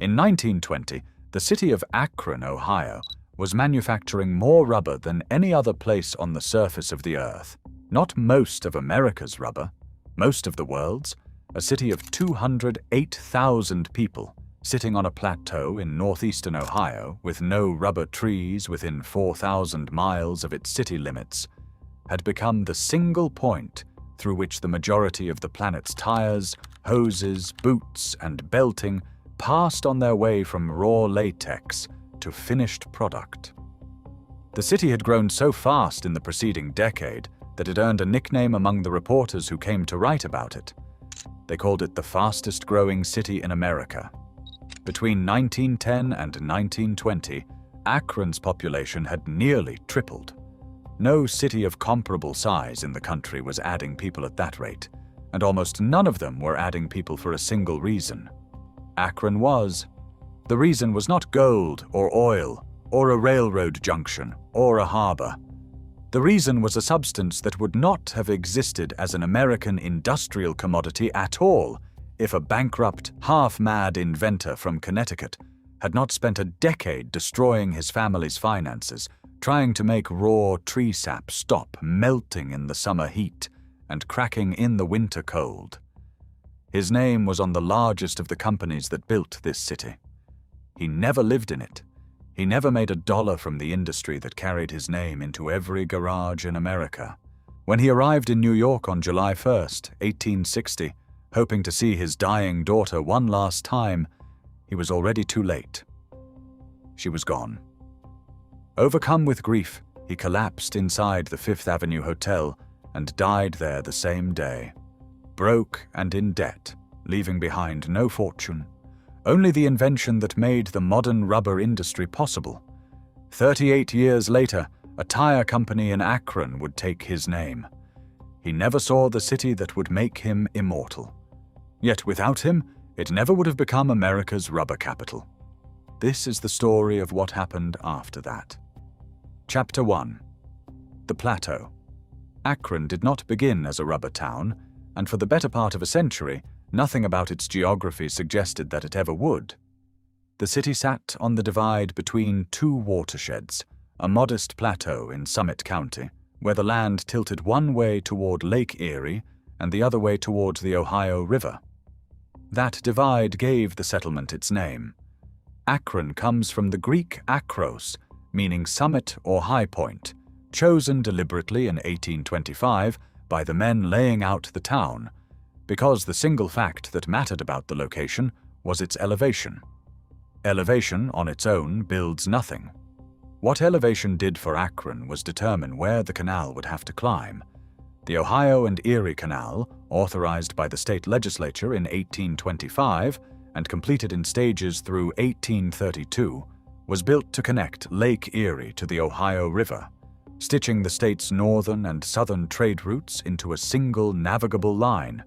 In 1920, the city of Akron, Ohio, was manufacturing more rubber than any other place on the surface of the earth. Not most of America's rubber, most of the world's, a city of 208,000 people, sitting on a plateau in northeastern Ohio with no rubber trees within 4,000 miles of its city limits, had become the single point through which the majority of the planet's tires, hoses, boots, and belting passed on their way from raw latex to finished product. The city had grown so fast in the preceding decade that it earned a nickname among the reporters who came to write about it. They called it the fastest-growing city in America. Between 1910 and 1920, Akron's population had nearly tripled. No city of comparable size in the country was adding people at that rate, and almost none of them were adding people for a single reason. Akron was. The reason was not gold or oil, or a railroad junction, or a harbor. The reason was a substance that would not have existed as an American industrial commodity at all if a bankrupt, half-mad inventor from Connecticut had not spent a decade destroying his family's finances, trying to make raw tree sap stop melting in the summer heat and cracking in the winter cold. His name was on the largest of the companies that built this city. He never lived in it. He never made a dollar from the industry that carried his name into every garage in America. When he arrived in New York on July 1st, 1860, hoping to see his dying daughter one last time, he was already too late. She was gone. Overcome with grief, he collapsed inside the Fifth Avenue Hotel and died there the same day, broke and in debt, leaving behind no fortune, only the invention that made the modern rubber industry possible. 38 years later, a tire company in Akron would take his name. He never saw the city that would make him immortal. Yet without him, it never would have become America's rubber capital. This is the story of what happened after that. Chapter 1. The Plateau. Akron did not begin as a rubber town, and for the better part of a century, nothing about its geography suggested that it ever would. The city sat on the divide between two watersheds, a modest plateau in Summit County, where the land tilted one way toward Lake Erie and the other way toward the Ohio River. That divide gave the settlement its name. Akron comes from the Greek akros, meaning summit or high point, chosen deliberately in 1825 by the men laying out the town, because the single fact that mattered about the location was its elevation. Elevation on its own builds nothing. What elevation did for Akron was determine where the canal would have to climb. The Ohio and Erie Canal, authorized by the state legislature in 1825 and completed in stages through 1832, was built to connect Lake Erie to the Ohio River, stitching the state's northern and southern trade routes into a single navigable line.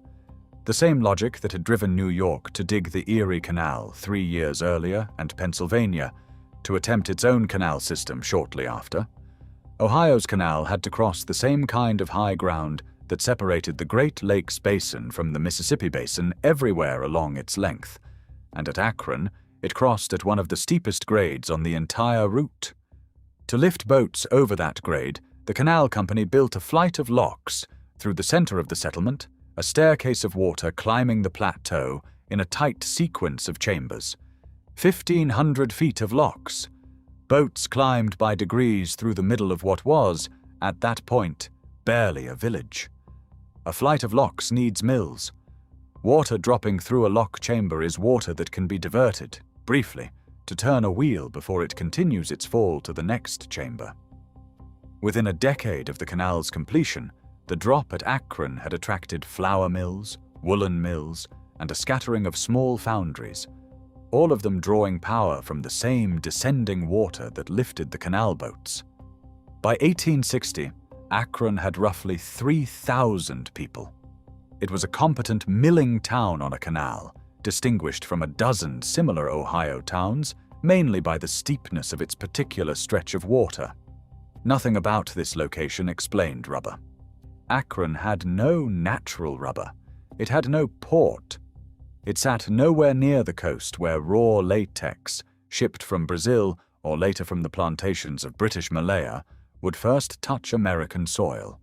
The same logic that had driven New York to dig the Erie Canal 3 years earlier and Pennsylvania to attempt its own canal system shortly after. Ohio's canal had to cross the same kind of high ground that separated the Great Lakes Basin from the Mississippi Basin everywhere along its length, and at Akron, it crossed at one of the steepest grades on the entire route. To lift boats over that grade, the canal company built a flight of locks through the center of the settlement, a staircase of water climbing the plateau in a tight sequence of chambers. 1,500 feet of locks. Boats climbed by degrees through the middle of what was, at that point, barely a village. A flight of locks needs mills. Water dropping through a lock chamber is water that can be diverted, briefly, to turn a wheel before it continues its fall to the next chamber. Within a decade of the canal's completion, the drop at Akron had attracted flour mills, woolen mills, and a scattering of small foundries, all of them drawing power from the same descending water that lifted the canal boats. By 1860, Akron had roughly 3,000 people. It was a competent milling town on a canal, distinguished from a dozen similar Ohio towns, mainly by the steepness of its particular stretch of water. Nothing about this location explained rubber. Akron had no natural rubber. It had no port. It sat nowhere near the coast where raw latex, shipped from Brazil or later from the plantations of British Malaya, would first touch American soil.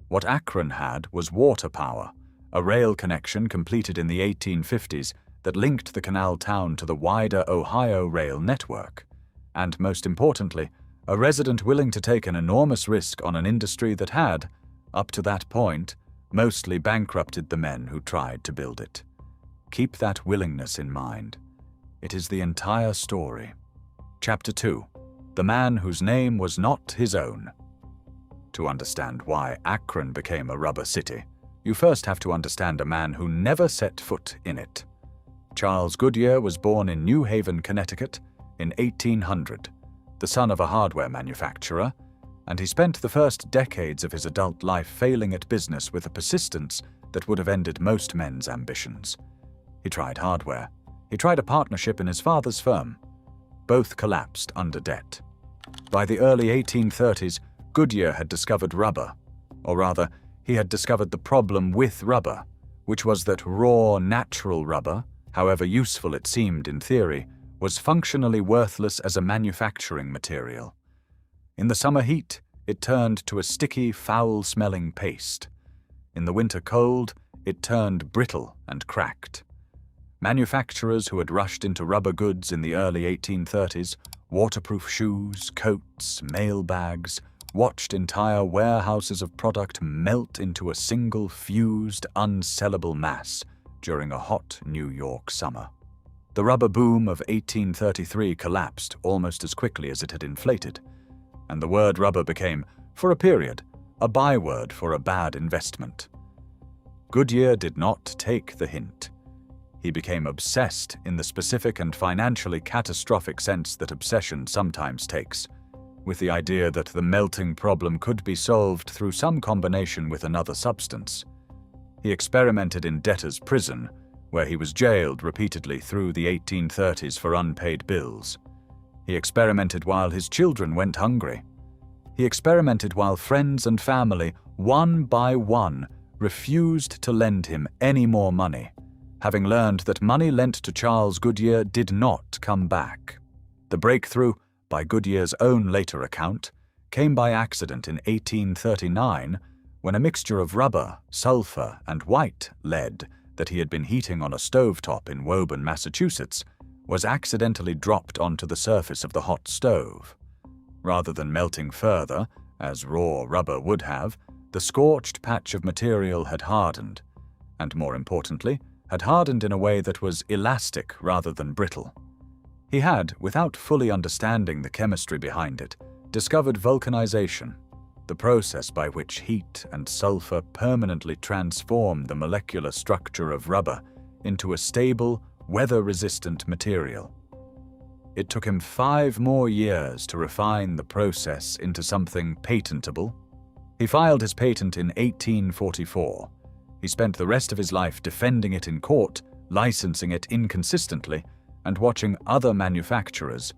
What Akron had was water power, a rail connection completed in the 1850s that linked the canal town to the wider Ohio rail network, and most importantly, a resident willing to take an enormous risk on an industry that had, up to that point, mostly bankrupted the men who tried to build it. Keep that willingness in mind. It is the entire story. Chapter 2. The man whose name was not his own. To understand why Akron became a rubber city, you first have to understand a man who never set foot in it. Charles Goodyear was born in New Haven, Connecticut, in 1800, the son of a hardware manufacturer, and he spent the first decades of his adult life failing at business with a persistence that would have ended most men's ambitions. He tried hardware. He tried a partnership in his father's firm. Both collapsed under debt. By the early 1830s, Goodyear had discovered rubber, or rather, he had discovered the problem with rubber, which was that raw, natural rubber, however useful it seemed in theory, was functionally worthless as a manufacturing material. In the summer heat, it turned to a sticky, foul-smelling paste. In the winter cold, it turned brittle and cracked. Manufacturers who had rushed into rubber goods in the early 1830s, waterproof shoes, coats, mail bags, watched entire warehouses of product melt into a single fused, unsellable mass during a hot New York summer. The rubber boom of 1833 collapsed almost as quickly as it had inflated, and the word rubber became, for a period, a byword for a bad investment. Goodyear did not take the hint. He became obsessed in the specific and financially catastrophic sense that obsession sometimes takes, with the idea that the melting problem could be solved through some combination with another substance. He experimented in debtor's prison, where he was jailed repeatedly through the 1830s for unpaid bills. He experimented while his children went hungry. He experimented while friends and family, one by one, refused to lend him any more money, having learned that money lent to Charles Goodyear did not come back. The breakthrough, by Goodyear's own later account, came by accident in 1839 when a mixture of rubber, sulfur, and white lead that he had been heating on a stovetop in Woburn, Massachusetts, was accidentally dropped onto the surface of the hot stove. Rather than melting further, as raw rubber would have, the scorched patch of material had hardened, and more importantly, had hardened in a way that was elastic rather than brittle. He had, without fully understanding the chemistry behind it, discovered vulcanization, the process by which heat and sulfur permanently transform the molecular structure of rubber into a stable, weather-resistant material. It took him 5 more years to refine the process into something patentable. He filed his patent in 1844. He spent the rest of his life defending it in court, licensing it inconsistently, and watching other manufacturers,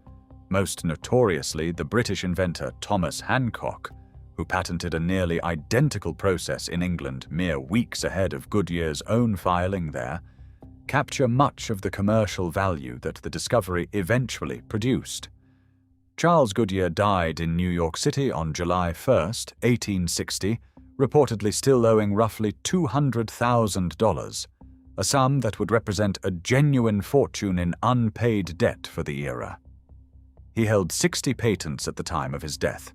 most notoriously the British inventor Thomas Hancock, who patented a nearly identical process in England mere weeks ahead of Goodyear's own filing there, capture much of the commercial value that the discovery eventually produced. Charles Goodyear died in New York City on July 1, 1860, reportedly still owing roughly $200,000, a sum that would represent a genuine fortune in unpaid debt for the era. He held 60 patents at the time of his death.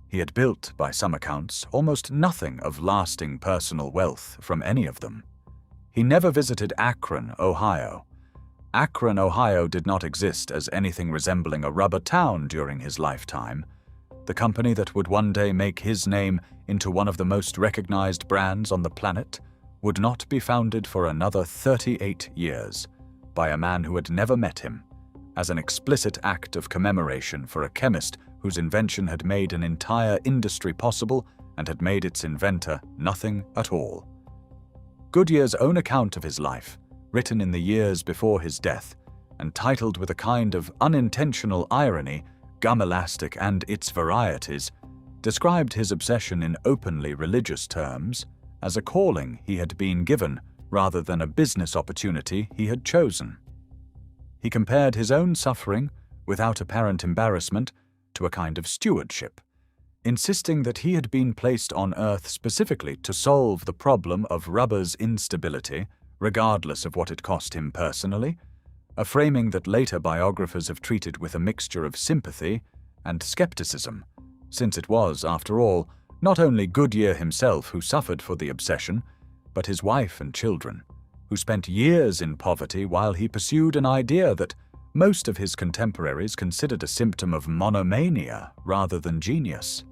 He had built, by some accounts, almost nothing of lasting personal wealth from any of them. He never visited Akron, Ohio. Akron, Ohio did not exist as anything resembling a rubber town during his lifetime. The company that would one day make his name into one of the most recognized brands on the planet would not be founded for another 38 years by a man who had never met him, as an explicit act of commemoration for a chemist whose invention had made an entire industry possible and had made its inventor nothing at all. Goodyear's own account of his life, written in the years before his death, and titled with a kind of unintentional irony, Gum Elastic and Its Varieties, described his obsession in openly religious terms as a calling he had been given rather than a business opportunity he had chosen. He compared his own suffering, without apparent embarrassment, to a kind of stewardship, insisting that he had been placed on Earth specifically to solve the problem of rubber's instability, regardless of what it cost him personally, a framing that later biographers have treated with a mixture of sympathy and skepticism, since it was, after all, not only Goodyear himself who suffered for the obsession, but his wife and children, who spent years in poverty while he pursued an idea that most of his contemporaries considered a symptom of monomania rather than genius.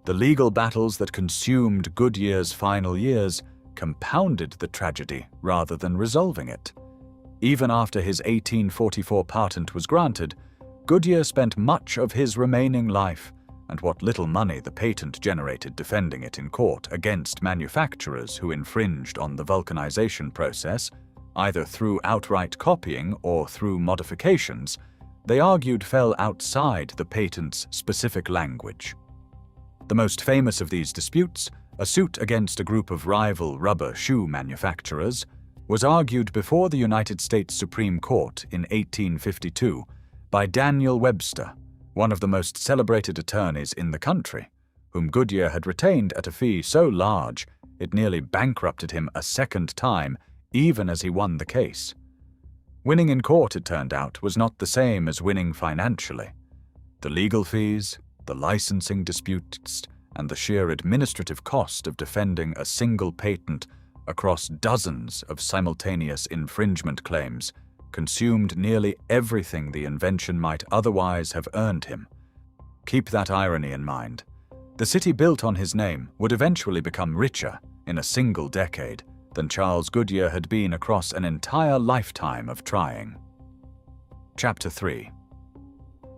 The legal battles that consumed Goodyear's final years compounded the tragedy rather than resolving it. Even after his 1844 patent was granted, Goodyear spent much of his remaining life, and what little money the patent generated defending it in court against manufacturers who infringed on the vulcanization process, either through outright copying or through modifications, they argued fell outside the patent's specific language. The most famous of these disputes, a suit against a group of rival rubber shoe manufacturers, was argued before the United States Supreme Court in 1852 by Daniel Webster, one of the most celebrated attorneys in the country, whom Goodyear had retained at a fee so large it nearly bankrupted him a second time, even as he won the case. Winning in court, it turned out, was not the same as winning financially. The legal fees, the licensing disputes, and the sheer administrative cost of defending a single patent across dozens of simultaneous infringement claims consumed nearly everything the invention might otherwise have earned him. Keep that irony in mind. The city built on his name would eventually become richer in a single decade than Charles Goodyear had been across an entire lifetime of trying. Chapter 3.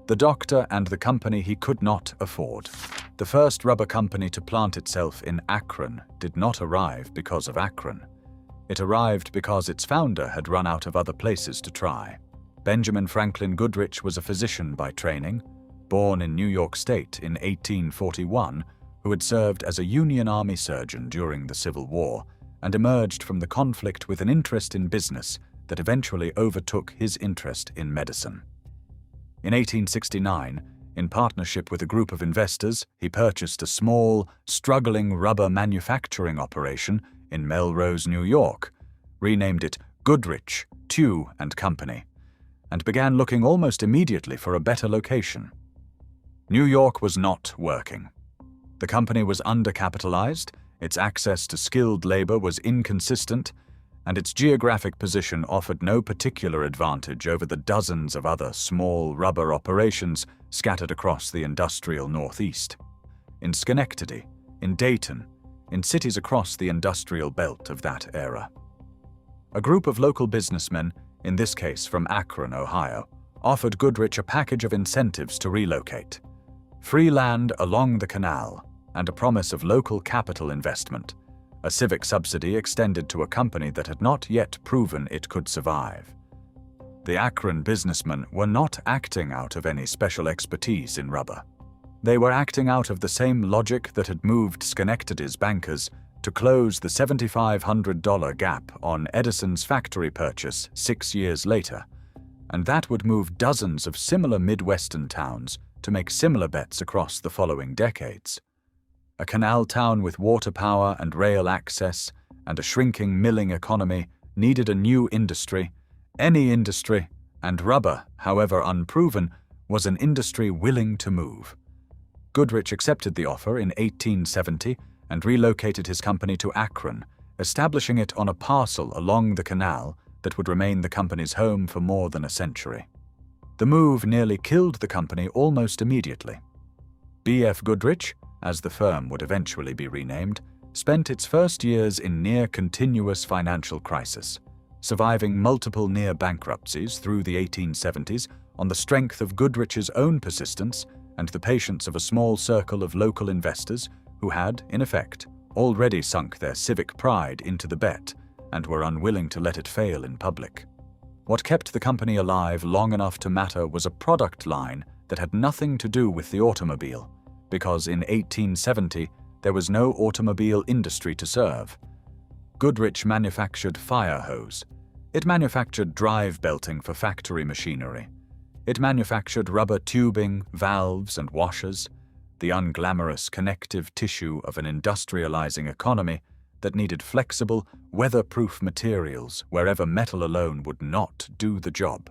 The doctor and the company he could not afford. The first rubber company to plant itself in Akron did not arrive because of Akron. It arrived because its founder had run out of other places to try. Benjamin Franklin Goodrich was a physician by training, born in New York State in 1841, who had served as a Union Army surgeon during the Civil War and emerged from the conflict with an interest in business that eventually overtook his interest in medicine. In 1869, in partnership with a group of investors, he purchased a small, struggling rubber manufacturing operation in Melrose, New York, renamed it Goodrich, Tew and Company, and began looking almost immediately for a better location. New York was not working. The company was undercapitalized, its access to skilled labor was inconsistent, and its geographic position offered no particular advantage over the dozens of other small rubber operations scattered across the industrial Northeast. In Schenectady, in Dayton, in cities across the industrial belt of that era. A group of local businessmen, in this case from Akron, Ohio, offered Goodrich a package of incentives to relocate: free land along the canal and a promise of local capital investment, a civic subsidy extended to a company that had not yet proven it could survive. The Akron businessmen were not acting out of any special expertise in rubber. They were acting out of the same logic that had moved Schenectady's bankers to close the $7,500 gap on Edison's factory purchase 6 years later, and that would move dozens of similar Midwestern towns to make similar bets across the following decades. A canal town with water power and rail access and a shrinking milling economy needed a new industry, any industry, and rubber, however unproven, was an industry willing to move. Goodrich accepted the offer in 1870 and relocated his company to Akron, establishing it on a parcel along the canal that would remain the company's home for more than a century. The move nearly killed the company almost immediately. B.F. Goodrich, as the firm would eventually be renamed, spent its first years in near-continuous financial crisis, surviving multiple near bankruptcies through the 1870s on the strength of Goodrich's own persistence and the patience of a small circle of local investors who had, in effect, already sunk their civic pride into the bet and were unwilling to let it fail in public. What kept the company alive long enough to matter was a product line that had nothing to do with the automobile, because in 1870 there was no automobile industry to serve. Goodrich manufactured fire hose. It manufactured drive belting for factory machinery. It manufactured rubber tubing, valves, and washers, the unglamorous connective tissue of an industrializing economy that needed flexible, weatherproof materials wherever metal alone would not do the job.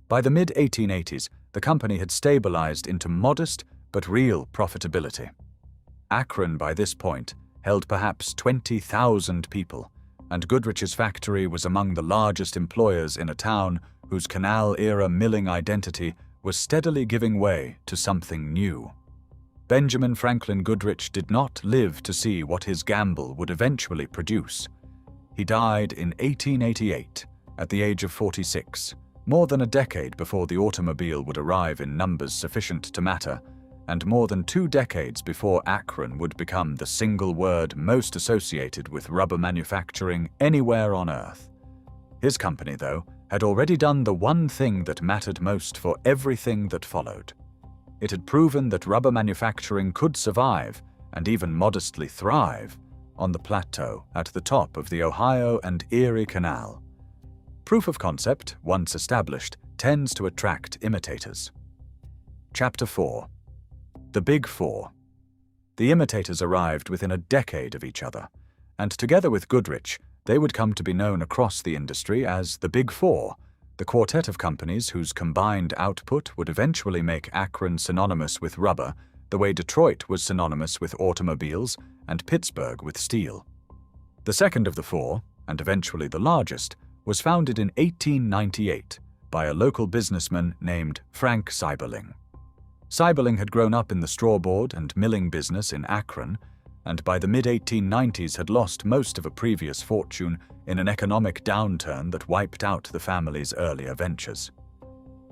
By the mid-1880s, the company had stabilized into modest but real profitability. Akron, by this point, held perhaps 20,000 people, and Goodrich's factory was among the largest employers in a town whose canal-era milling identity was steadily giving way to something new. Benjamin Franklin Goodrich did not live to see what his gamble would eventually produce. He died in 1888, at the age of 46, more than a decade before the automobile would arrive in numbers sufficient to matter, and more than 2 decades before Akron would become the single word most associated with rubber manufacturing anywhere on Earth. His company, though, had already done the one thing that mattered most for everything that followed. It had proven that rubber manufacturing could survive, and even modestly thrive, on the plateau at the top of the Ohio and Erie Canal. Proof of concept, once established, tends to attract imitators. Chapter 4. The Big Four. The imitators arrived within a decade of each other, and together with Goodrich, they would come to be known across the industry as the Big Four, the quartet of companies whose combined output would eventually make Akron synonymous with rubber, the way Detroit was synonymous with automobiles and Pittsburgh with steel. The second of the four, and eventually the largest, was founded in 1898 by a local businessman named Frank Seiberling. Seiberling had grown up in the strawboard and milling business in Akron, and by the mid-1890s had lost most of a previous fortune in an economic downturn that wiped out the family's earlier ventures.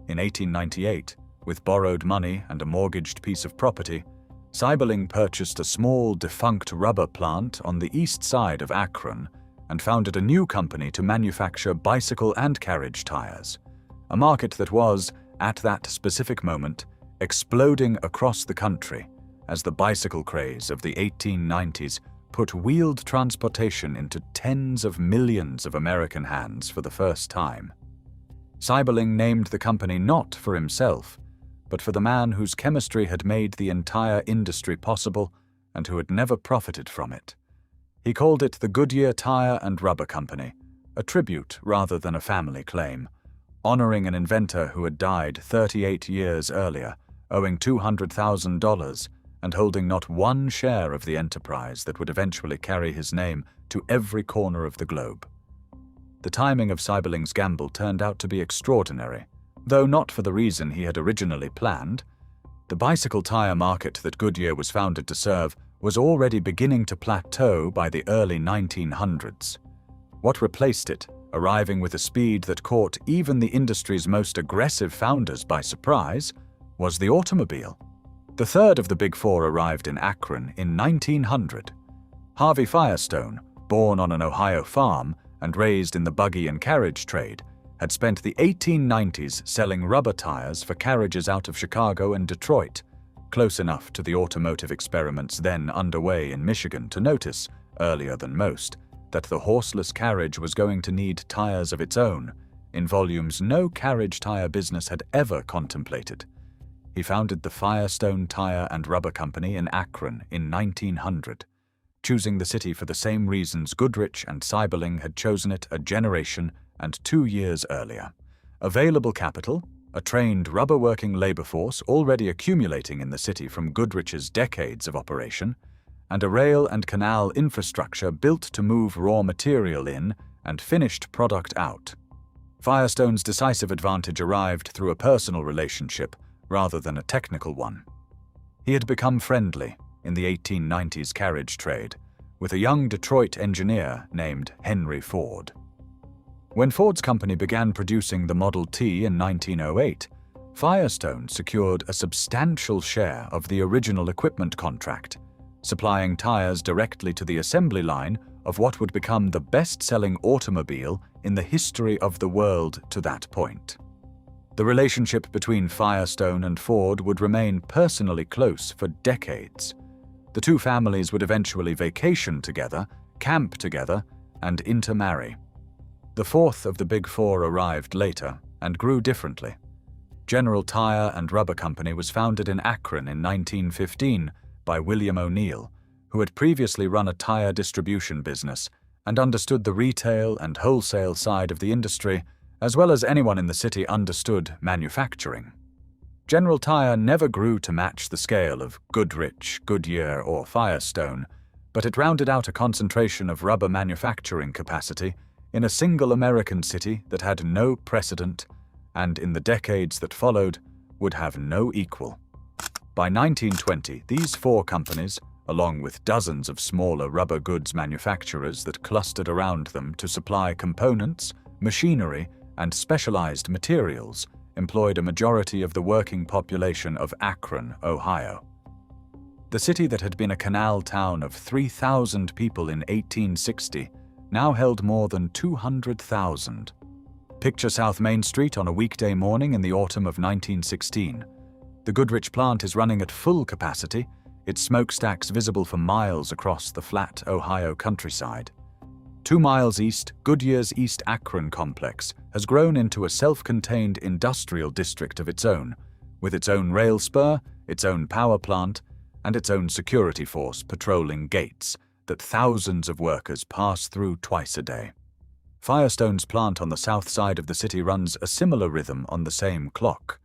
In 1898, with borrowed money and a mortgaged piece of property, Seiberling purchased a small defunct rubber plant on the east side of Akron and founded a new company to manufacture bicycle and carriage tires, a market that was, at that specific moment, exploding across the country as the bicycle craze of the 1890s put wheeled transportation into tens of millions of American hands for the first time. Seiberling named the company not for himself, but for the man whose chemistry had made the entire industry possible and who had never profited from it. He called it the Goodyear Tire and Rubber Company, a tribute rather than a family claim, honoring an inventor who had died 38 years earlier, owing $200,000 and holding not one share of the enterprise that would eventually carry his name to every corner of the globe. The timing of Seiberling's gamble turned out to be extraordinary, though not for the reason he had originally planned. The bicycle tire market that Goodyear was founded to serve was already beginning to plateau by the early 1900s. What replaced it, arriving with a speed that caught even the industry's most aggressive founders by surprise, was the automobile. The third of the Big Four arrived in Akron in 1900. Harvey Firestone, born on an Ohio farm and raised in the buggy and carriage trade, had spent the 1890s selling rubber tires for carriages out of Chicago and Detroit, close enough to the automotive experiments then underway in Michigan to notice, earlier than most, that the horseless carriage was going to need tires of its own, in volumes no carriage tire business had ever contemplated. He founded the Firestone Tire and Rubber Company in Akron in 1900, choosing the city for the same reasons Goodrich and Seiberling had chosen it a generation and 2 years earlier. Available capital, a trained rubber-working labor force already accumulating in the city from Goodrich's decades of operation, and a rail and canal infrastructure built to move raw material in and finished product out. Firestone's decisive advantage arrived through a personal relationship rather than a technical one. He had become friendly, in the 1890s carriage trade, with a young Detroit engineer named Henry Ford. When Ford's company began producing the Model T in 1908, Firestone secured a substantial share of the original equipment contract, supplying tires directly to the assembly line of what would become the best-selling automobile in the history of the world to that point. The relationship between Firestone and Ford would remain personally close for decades. The two families would eventually vacation together, camp together, and intermarry. The fourth of the Big Four arrived later and grew differently. General Tire and Rubber Company was founded in Akron in 1915 by William O'Neill, who had previously run a tire distribution business and understood the retail and wholesale side of the industry, as well as anyone in the city understood manufacturing. General Tire never grew to match the scale of Goodrich, Goodyear, or Firestone, but it rounded out a concentration of rubber manufacturing capacity in a single American city that had no precedent and, in the decades that followed, would have no equal. By 1920, these four companies, along with dozens of smaller rubber goods manufacturers that clustered around them to supply components, machinery, and specialized materials, employed a majority of the working population of Akron, Ohio. The city that had been a canal town of 3,000 people in 1860 now held more than 200,000. Picture South Main Street on a weekday morning in the autumn of 1916. The Goodrich plant is running at full capacity, its smokestacks visible for miles across the flat Ohio countryside. 2 miles east, Goodyear's East Akron complex has grown into a self-contained industrial district of its own, with its own rail spur, its own power plant, and its own security force patrolling gates that thousands of workers pass through twice a day. Firestone's plant on the south side of the city runs a similar rhythm on the same clock.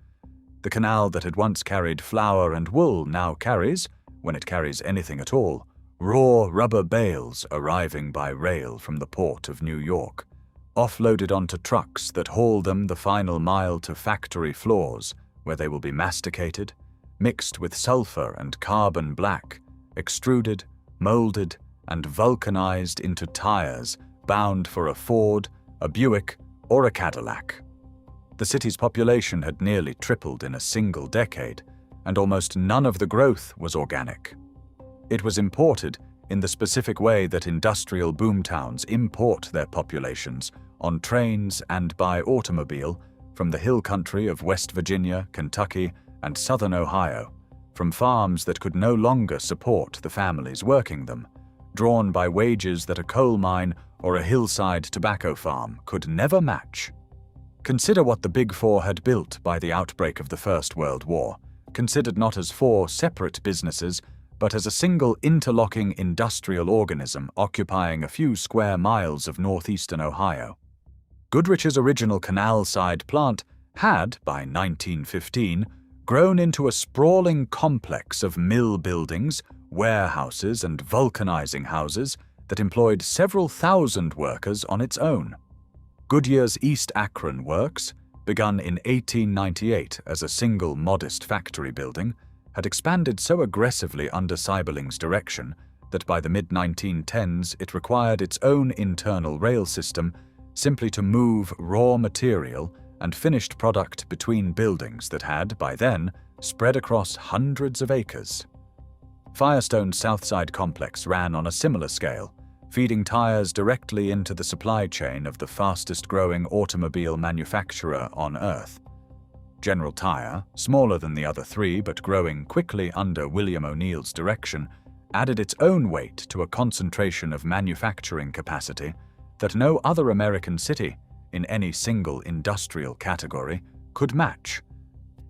The canal that had once carried flour and wool now carries, when it carries anything at all, raw rubber bales arriving by rail from the port of New York, offloaded onto trucks that haul them the final mile to factory floors, where they will be masticated, mixed with sulfur and carbon black, extruded, molded, and vulcanized into tires bound for a Ford, a Buick, or a Cadillac. The city's population had nearly tripled in a single decade, and almost none of the growth was organic. It was imported in the specific way that industrial boomtowns import their populations on trains and by automobile from the hill country of West Virginia, Kentucky, and southern Ohio, from farms that could no longer support the families working them, drawn by wages that a coal mine or a hillside tobacco farm could never match. Consider what the Big Four had built by the outbreak of the First World War, considered not as 4 separate businesses, but as a single interlocking industrial organism occupying a few square miles of northeastern Ohio. Goodrich's original canal-side plant had, by 1915, grown into a sprawling complex of mill buildings, warehouses, and vulcanizing houses that employed several thousand workers on its own. Goodyear's East Akron Works, begun in 1898 as a single modest factory building, had expanded so aggressively under Seiberling's direction that by the mid-1910s it required its own internal rail system simply to move raw material and finished product between buildings that had, by then, spread across hundreds of acres. Firestone's Southside complex ran on a similar scale, feeding tires directly into the supply chain of the fastest-growing automobile manufacturer on Earth. General Tire, smaller than the other 3 but growing quickly under William O'Neill's direction, added its own weight to a concentration of manufacturing capacity that no other American city, in any single industrial category, could match.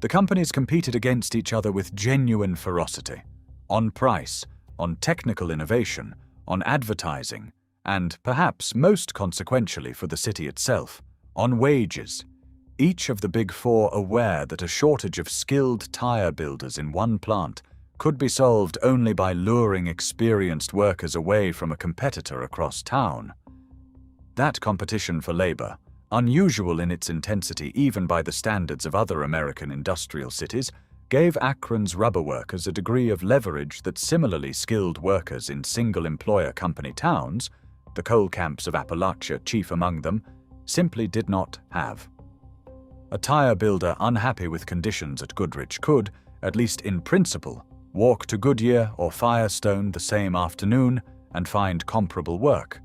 The companies competed against each other with genuine ferocity, on price, on technical innovation, on advertising, and, perhaps most consequentially for the city itself, on wages. Each of the Big Four aware that a shortage of skilled tire builders in one plant could be solved only by luring experienced workers away from a competitor across town. That competition for labor, unusual in its intensity even by the standards of other American industrial cities, gave Akron's rubber workers a degree of leverage that similarly skilled workers in single-employer company towns, the coal camps of Appalachia chief among them, simply did not have. A tire builder unhappy with conditions at Goodrich could, at least in principle, walk to Goodyear or Firestone the same afternoon and find comparable work.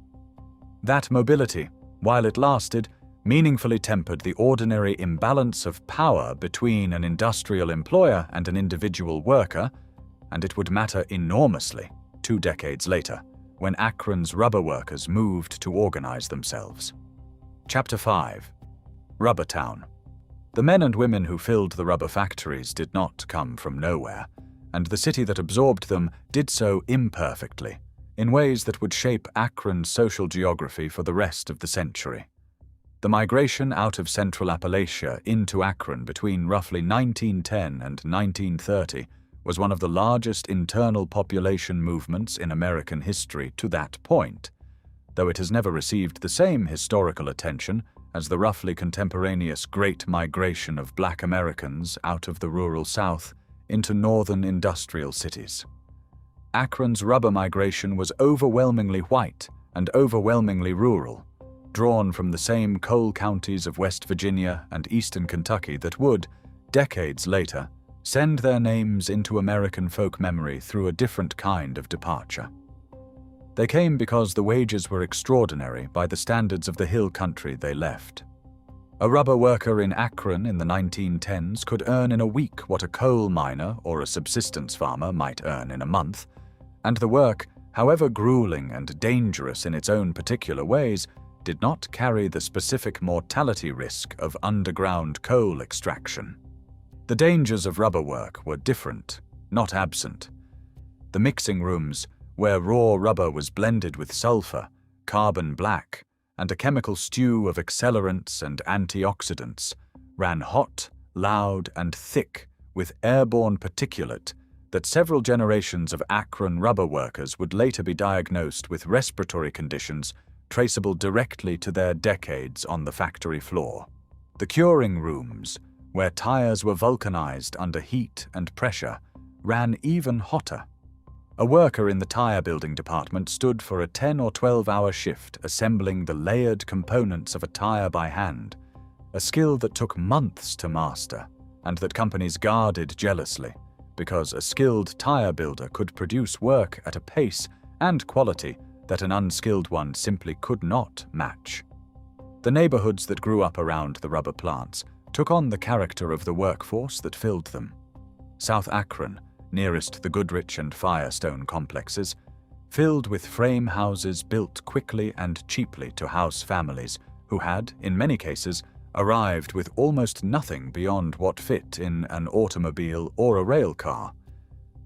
That mobility, while it lasted, meaningfully tempered the ordinary imbalance of power between an industrial employer and an individual worker, and it would matter enormously 2 decades later, when Akron's rubber workers moved to organize themselves. Chapter 5. Rubber Town. The men and women who filled the rubber factories did not come from nowhere, and the city that absorbed them did so imperfectly, in ways that would shape Akron's social geography for the rest of the century. The migration out of central Appalachia into Akron between roughly 1910 and 1930 was one of the largest internal population movements in American history to that point, though it has never received the same historical attention as the roughly contemporaneous Great Migration of Black Americans out of the rural South into northern industrial cities. Akron's rubber migration was overwhelmingly white and overwhelmingly rural, drawn from the same coal counties of West Virginia and eastern Kentucky that would, decades later, send their names into American folk memory through a different kind of departure. They came because the wages were extraordinary by the standards of the hill country they left. A rubber worker in Akron in the 1910s could earn in a week what a coal miner or a subsistence farmer might earn in a month, and the work, however grueling and dangerous in its own particular ways, did not carry the specific mortality risk of underground coal extraction. The dangers of rubber work were different, not absent. The mixing rooms, where raw rubber was blended with sulfur, carbon black, and a chemical stew of accelerants and antioxidants, ran hot, loud, and thick with airborne particulate that several generations of Akron rubber workers would later be diagnosed with respiratory conditions traceable directly to their decades on the factory floor. The curing rooms, where tires were vulcanized under heat and pressure, ran even hotter. A worker in the tire building department stood for a 10 or 12-hour shift assembling the layered components of a tire by hand, a skill that took months to master and that companies guarded jealously, because a skilled tire builder could produce work at a pace and quality that an unskilled one simply could not match. The neighborhoods that grew up around the rubber plants took on the character of the workforce that filled them. South Akron, nearest the Goodrich and Firestone complexes, filled with frame houses built quickly and cheaply to house families who had, in many cases, arrived with almost nothing beyond what fit in an automobile or a rail car.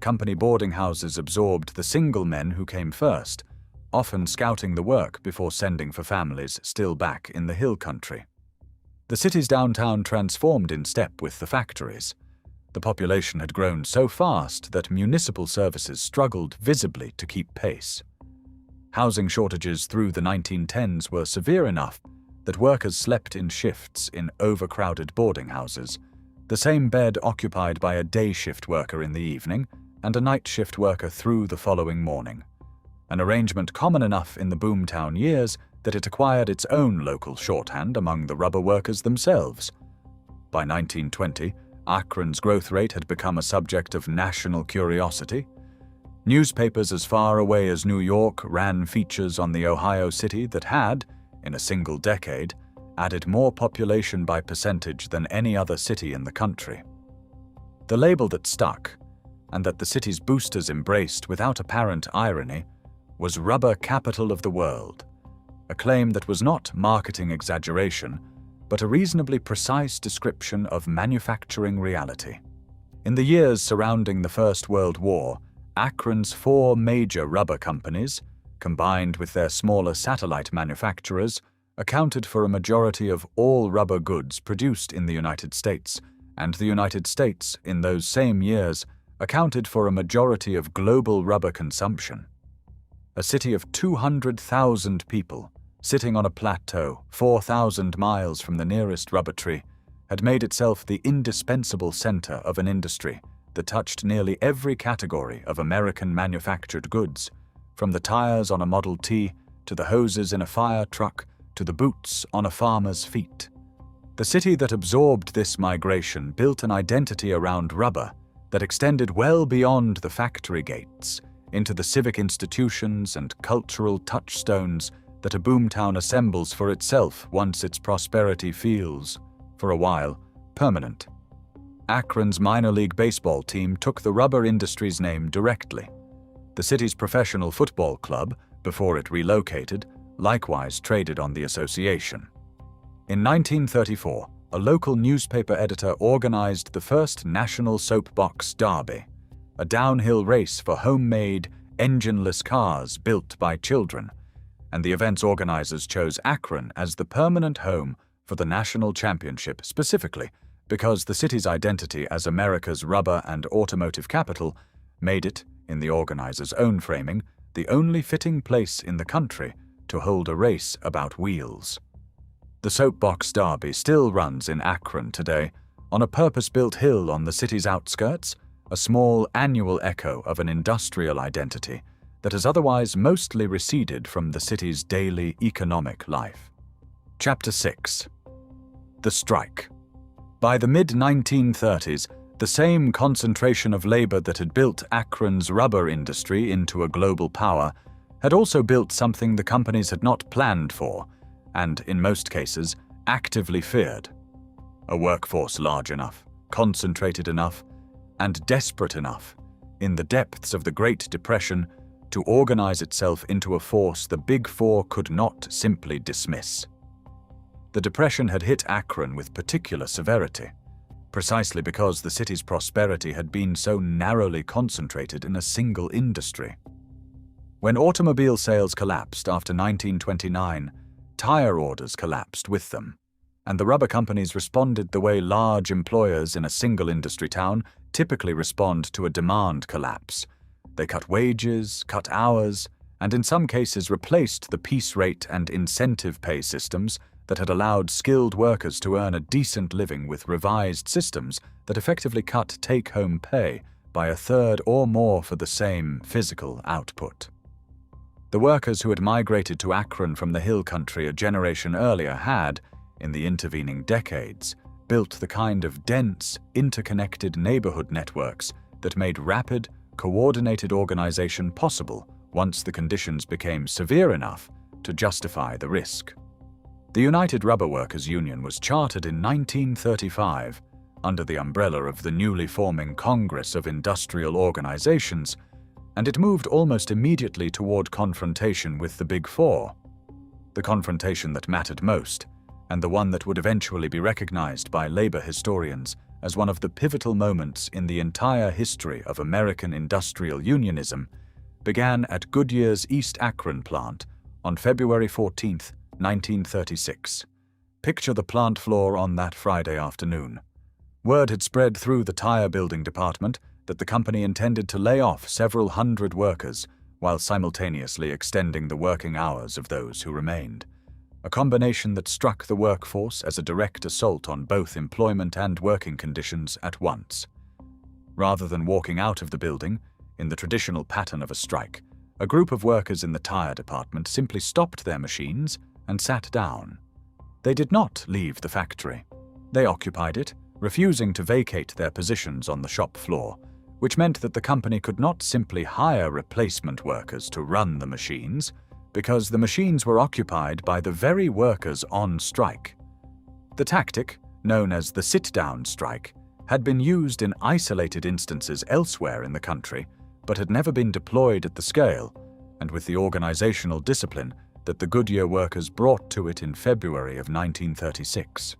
Company boarding houses absorbed the single men who came first, often scouting the work before sending for families still back in the hill country. The city's downtown transformed in step with the factories. The population had grown so fast that municipal services struggled visibly to keep pace. Housing shortages through the 1910s were severe enough that workers slept in shifts in overcrowded boarding houses, the same bed occupied by a day shift worker in the evening and a night shift worker through the following morning, an arrangement common enough in the boomtown years that it acquired its own local shorthand among the rubber workers themselves. By 1920, Akron's growth rate had become a subject of national curiosity. Newspapers as far away as New York ran features on the Ohio city that had, in a single decade, added more population by percentage than any other city in the country. The label that stuck, and that the city's boosters embraced without apparent irony, was Rubber Capital of the World, a claim that was not marketing exaggeration, but a reasonably precise description of manufacturing reality. In the years surrounding the First World War, Akron's 4 major rubber companies, combined with their smaller satellite manufacturers, accounted for a majority of all rubber goods produced in the United States, and the United States, in those same years, accounted for a majority of global rubber consumption. A city of 200,000 people, sitting on a plateau 4,000 miles from the nearest rubber tree, had made itself the indispensable center of an industry that touched nearly every category of American manufactured goods, from the tires on a Model T to the hoses in a fire truck to the boots on a farmer's feet. The city that absorbed this migration built an identity around rubber that extended well beyond the factory gates into the civic institutions and cultural touchstones that a boomtown assembles for itself once its prosperity feels, for a while, permanent. Akron's minor league baseball team took the rubber industry's name directly. The city's professional football club, before it relocated, likewise traded on the association. In 1934, a local newspaper editor organized the first national soapbox derby, a downhill race for homemade, engineless cars built by children, and the event's organizers chose Akron as the permanent home for the national championship specifically because the city's identity as America's rubber and automotive capital made it, in the organizers' own framing, the only fitting place in the country to hold a race about wheels. The Soapbox Derby still runs in Akron today, on a purpose-built hill on the city's outskirts, a small annual echo of an industrial identity that has otherwise mostly receded from the city's daily economic life. Chapter 6. The Strike. By the mid-1930s, the same concentration of labor that had built Akron's rubber industry into a global power had also built something the companies had not planned for, and, in most cases, actively feared. A workforce large enough, concentrated enough, and desperate enough, in the depths of the Great Depression, to organize itself into a force the Big Four could not simply dismiss. The Depression had hit Akron with particular severity, precisely because the city's prosperity had been so narrowly concentrated in a single industry. When automobile sales collapsed after 1929, tire orders collapsed with them, and the rubber companies responded the way large employers in a single industry town typically respond to a demand collapse. They cut wages, cut hours, and in some cases replaced the piece rate and incentive pay systems that had allowed skilled workers to earn a decent living with revised systems that effectively cut take-home pay by a third or more for the same physical output. The workers who had migrated to Akron from the hill country a generation earlier had, in the intervening decades, built the kind of dense, interconnected neighborhood networks that made rapid, coordinated organization possible once the conditions became severe enough to justify the risk. The United Rubber Workers Union was chartered in 1935 under the umbrella of the newly forming Congress of Industrial Organizations, and it moved almost immediately toward confrontation with the Big Four, the confrontation that mattered most, and the one that would eventually be recognized by labor historians as one of the pivotal moments in the entire history of American industrial unionism, began at Goodyear's East Akron plant on February 14, 1936. Picture the plant floor on that Friday afternoon. Word had spread through the tire building department that the company intended to lay off several hundred workers while simultaneously extending the working hours of those who remained, a combination that struck the workforce as a direct assault on both employment and working conditions at once. Rather than walking out of the building, in the traditional pattern of a strike, a group of workers in the tire department simply stopped their machines and sat down. They did not leave the factory. They occupied it, refusing to vacate their positions on the shop floor, which meant that the company could not simply hire replacement workers to run the machines, because the machines were occupied by the very workers on strike. The tactic, known as the sit-down strike, had been used in isolated instances elsewhere in the country, but had never been deployed at the scale, and with the organizational discipline that the Goodyear workers brought to it in February of 1936.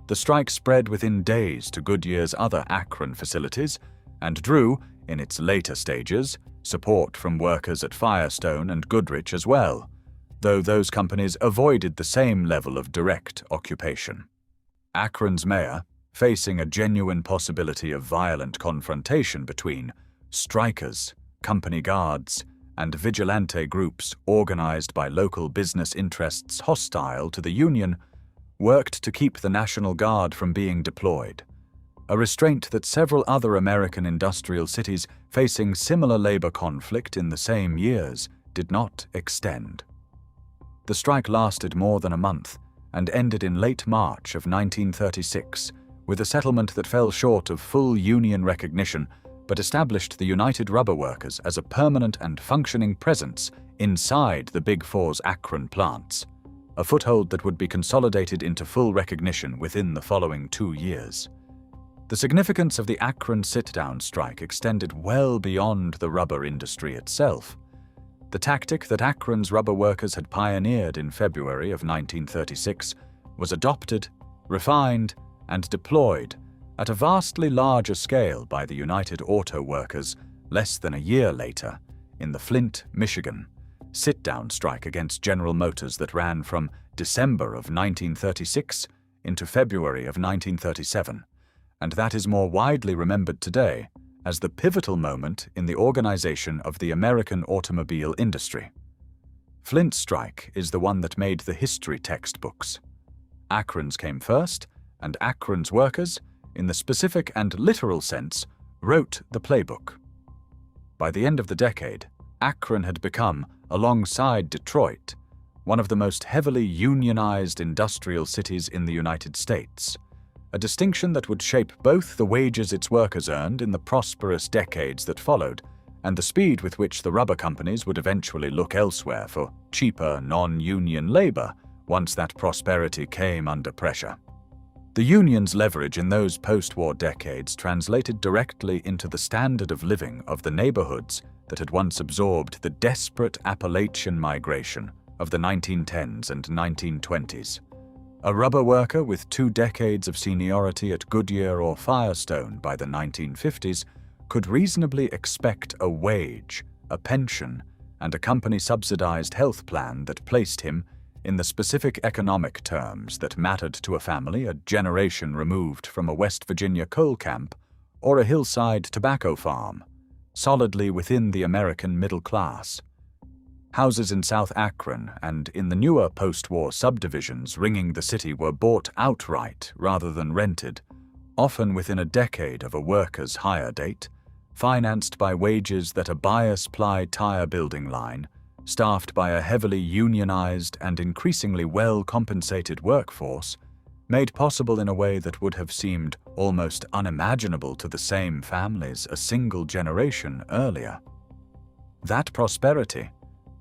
The strike spread within days to Goodyear's other Akron facilities and drew, in its later stages, support from workers at Firestone and Goodrich as well, though those companies avoided the same level of direct occupation. Akron's mayor, facing a genuine possibility of violent confrontation between strikers, company guards, and vigilante groups organized by local business interests hostile to the union, worked to keep the National Guard from being deployed, a restraint that several other American industrial cities facing similar labor conflict in the same years did not extend. The strike lasted more than a month and ended in late March of 1936 with a settlement that fell short of full union recognition but established the United Rubber Workers as a permanent and functioning presence inside the Big Four's Akron plants, a foothold that would be consolidated into full recognition within the following 2 years. The significance of the Akron sit-down strike extended well beyond the rubber industry itself. The tactic that Akron's rubber workers had pioneered in February of 1936 was adopted, refined, and deployed at a vastly larger scale by the United Auto Workers less than a year later in the Flint, Michigan, sit-down strike against General Motors that ran from December of 1936 into February of 1937, and that is more widely remembered today as the pivotal moment in the organization of the American automobile industry. Flint's strike is the one that made the history textbooks. Akron's came first, and Akron's workers, in the specific and literal sense, wrote the playbook. By the end of the decade, Akron had become, alongside Detroit, one of the most heavily unionized industrial cities in the United States, a distinction that would shape both the wages its workers earned in the prosperous decades that followed and the speed with which the rubber companies would eventually look elsewhere for cheaper, non-union labor once that prosperity came under pressure. The union's leverage in those post-war decades translated directly into the standard of living of the neighborhoods that had once absorbed the desperate Appalachian migration of the 1910s and 1920s. A rubber worker with 2 decades of seniority at Goodyear or Firestone by the 1950s could reasonably expect a wage, a pension, and a company-subsidized health plan that placed him in the specific economic terms that mattered to a family a generation removed from a West Virginia coal camp or a hillside tobacco farm, solidly within the American middle class. Houses in South Akron and in the newer post-war subdivisions ringing the city were bought outright rather than rented, often within a decade of a worker's hire date, financed by wages that a bias-ply tire building line, staffed by a heavily unionized and increasingly well-compensated workforce, made possible in a way that would have seemed almost unimaginable to the same families a single generation earlier. That prosperity,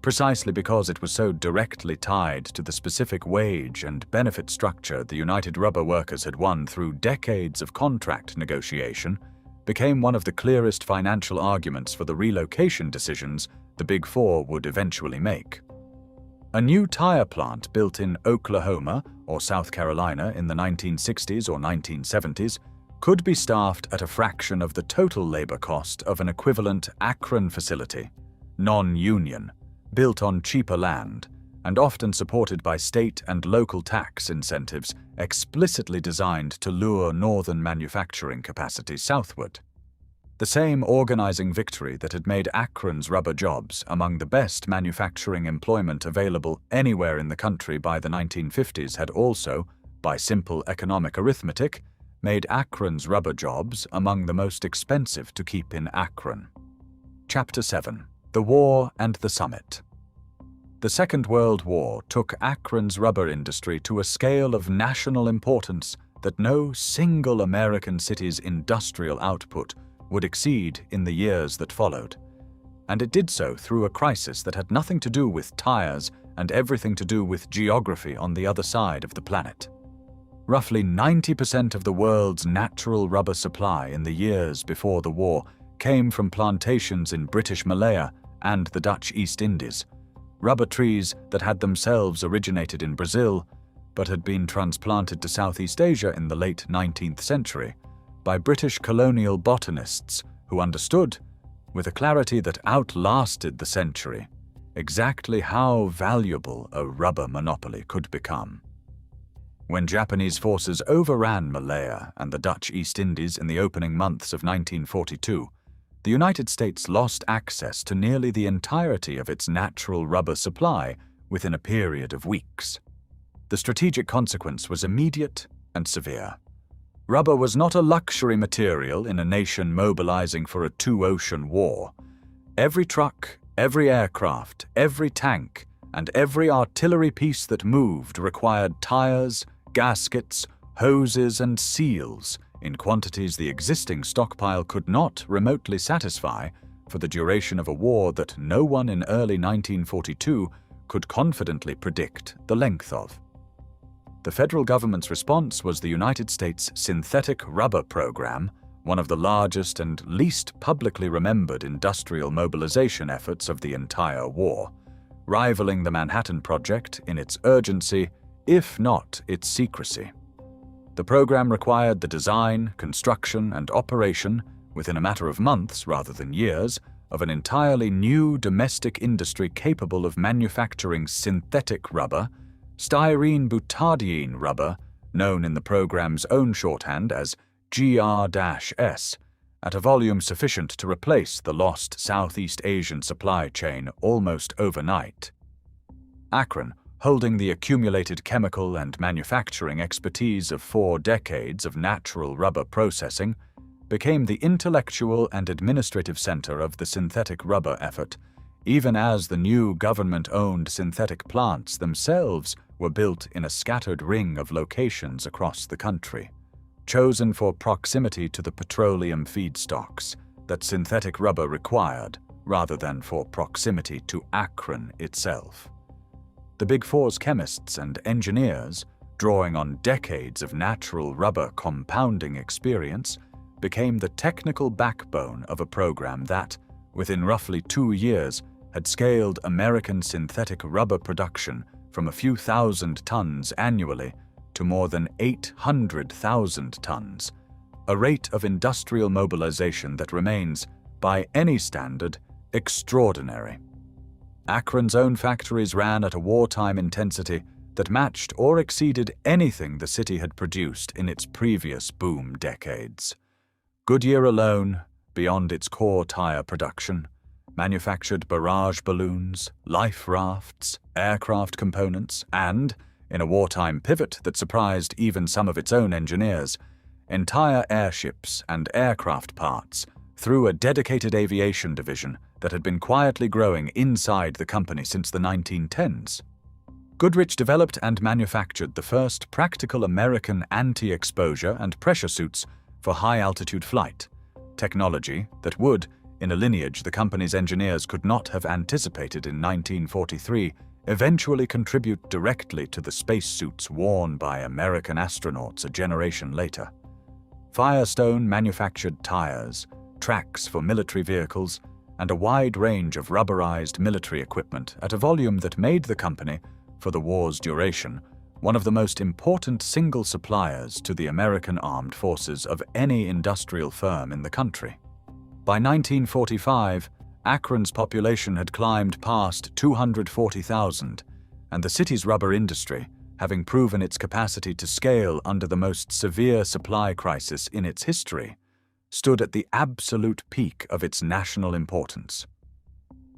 precisely because it was so directly tied to the specific wage and benefit structure the United Rubber Workers had won through decades of contract negotiation, became one of the clearest financial arguments for the relocation decisions the Big Four would eventually make. A new tire plant built in Oklahoma or South Carolina in the 1960s or 1970s could be staffed at a fraction of the total labor cost of an equivalent Akron facility, non-union, built on cheaper land, and often supported by state and local tax incentives explicitly designed to lure northern manufacturing capacity southward. The same organizing victory that had made Akron's rubber jobs among the best manufacturing employment available anywhere in the country by the 1950s had also, by simple economic arithmetic, made Akron's rubber jobs among the most expensive to keep in Akron. Chapter 7. The War and the Summit. The Second World War took Akron's rubber industry to a scale of national importance that no single American city's industrial output would exceed in the years that followed. And it did so through a crisis that had nothing to do with tires and everything to do with geography on the other side of the planet. Roughly 90% of the world's natural rubber supply in the years before the war came from plantations in British Malaya and the Dutch East Indies, rubber trees that had themselves originated in Brazil but had been transplanted to Southeast Asia in the late 19th century by British colonial botanists who understood, with a clarity that outlasted the century, exactly how valuable a rubber monopoly could become. When Japanese forces overran Malaya and the Dutch East Indies in the opening months of 1942, the United States lost access to nearly the entirety of its natural rubber supply within a period of weeks. The strategic consequence was immediate and severe. Rubber was not a luxury material in a nation mobilizing for a two-ocean war. Every truck, every aircraft, every tank, and every artillery piece that moved required tires, gaskets, hoses, and seals in quantities the existing stockpile could not remotely satisfy for the duration of a war that no one in early 1942 could confidently predict the length of. The federal government's response was the United States Synthetic Rubber Program, one of the largest and least publicly remembered industrial mobilization efforts of the entire war, rivaling the Manhattan Project in its urgency, if not its secrecy. The program required the design, construction, and operation, within a matter of months rather than years, of an entirely new domestic industry capable of manufacturing synthetic rubber, styrene butadiene rubber, known in the program's own shorthand as GR-S, at a volume sufficient to replace the lost Southeast Asian supply chain almost overnight. Akron, holding the accumulated chemical and manufacturing expertise of 4 decades of natural rubber processing, became the intellectual and administrative center of the synthetic rubber effort, even as the new government-owned synthetic plants themselves were built in a scattered ring of locations across the country, chosen for proximity to the petroleum feedstocks that synthetic rubber required, rather than for proximity to Akron itself. The Big Four's chemists and engineers, drawing on decades of natural rubber compounding experience, became the technical backbone of a program that, within roughly 2 years, had scaled American synthetic rubber production from a few thousand tons annually to more than 800,000 tons, a rate of industrial mobilization that remains, by any standard, extraordinary. Akron's own factories ran at a wartime intensity that matched or exceeded anything the city had produced in its previous boom decades. Goodyear alone, beyond its core tire production, manufactured barrage balloons, life rafts, aircraft components, and, in a wartime pivot that surprised even some of its own engineers, entire airships and aircraft parts through a dedicated aviation division that had been quietly growing inside the company since the 1910s. Goodrich developed and manufactured the first practical American anti-exposure and pressure suits for high-altitude flight, technology that would, in a lineage the company's engineers could not have anticipated in 1943, eventually contribute directly to the spacesuits worn by American astronauts a generation later. Firestone manufactured tires, tracks for military vehicles, and a wide range of rubberized military equipment at a volume that made the company, for the war's duration, one of the most important single suppliers to the American armed forces of any industrial firm in the country. By 1945, Akron's population had climbed past 240,000, and the city's rubber industry, having proven its capacity to scale under the most severe supply crisis in its history, stood at the absolute peak of its national importance.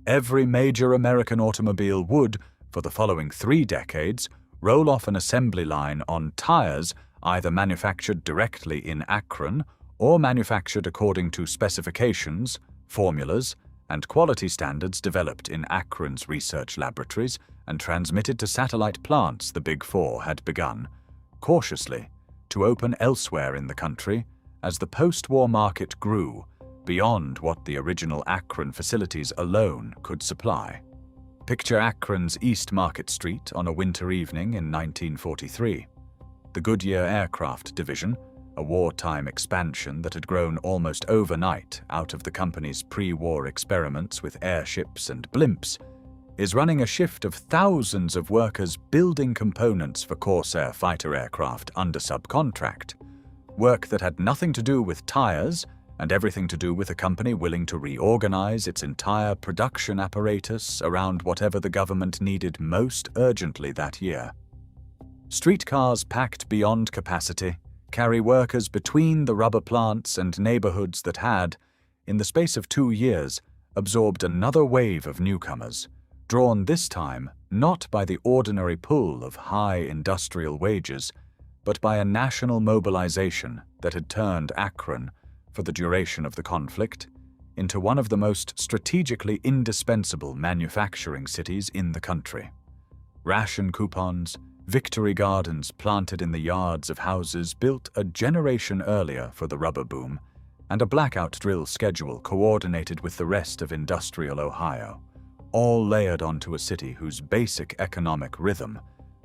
Every major American automobile would, for the following 3 decades, roll off an assembly line on tires either manufactured directly in Akron or manufactured according to specifications, formulas, and quality standards developed in Akron's research laboratories and transmitted to satellite plants the Big Four had begun, cautiously, to open elsewhere in the country as the post-war market grew beyond what the original Akron facilities alone could supply. Picture Akron's East Market Street on a winter evening in 1943. The Goodyear Aircraft Division, a wartime expansion that had grown almost overnight out of the company's pre-war experiments with airships and blimps, is running a shift of thousands of workers building components for Corsair fighter aircraft under subcontract, work that had nothing to do with tires and everything to do with a company willing to reorganize its entire production apparatus around whatever the government needed most urgently that year. Streetcars packed beyond capacity carry workers between the rubber plants and neighborhoods that had, in the space of 2 years, absorbed another wave of newcomers, drawn this time not by the ordinary pull of high industrial wages, but by a national mobilization that had turned Akron, for the duration of the conflict, into one of the most strategically indispensable manufacturing cities in the country. Ration coupons, victory gardens planted in the yards of houses built a generation earlier for the rubber boom, and a blackout drill schedule coordinated with the rest of industrial Ohio, all layered onto a city whose basic economic rhythm,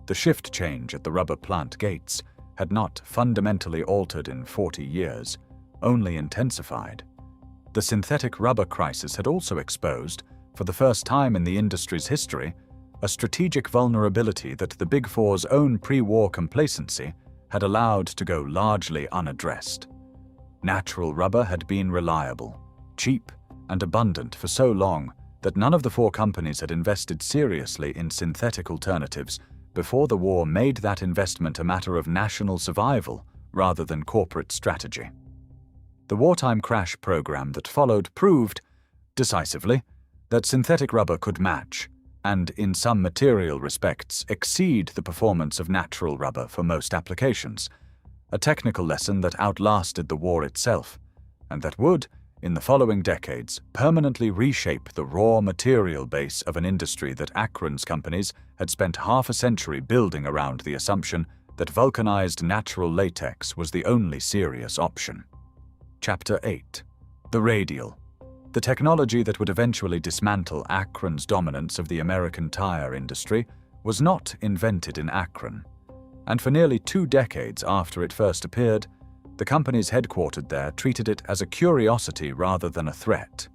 the shift change at the rubber plant gates, had not fundamentally altered in 40 years, only intensified. The synthetic rubber crisis had also exposed, for the first time in the industry's history, a strategic vulnerability that the Big Four's own pre-war complacency had allowed to go largely unaddressed. Natural rubber had been reliable, cheap, and abundant for so long that none of the four companies had invested seriously in synthetic alternatives before the war made that investment a matter of national survival rather than corporate strategy. The wartime crash program that followed proved, decisively, that synthetic rubber could match, and in some material respects exceed the performance of natural rubber for most applications, a technical lesson that outlasted the war itself, and that would, in the following decades, permanently reshape the raw material base of an industry that Akron's companies had spent half a century building around the assumption that vulcanized natural latex was the only serious option. Chapter 8. The Radial. The technology that would eventually dismantle Akron's dominance of the American tire industry was not invented in Akron, and for nearly 2 decades after it first appeared, the companies headquartered there treated it as a curiosity rather than a threat.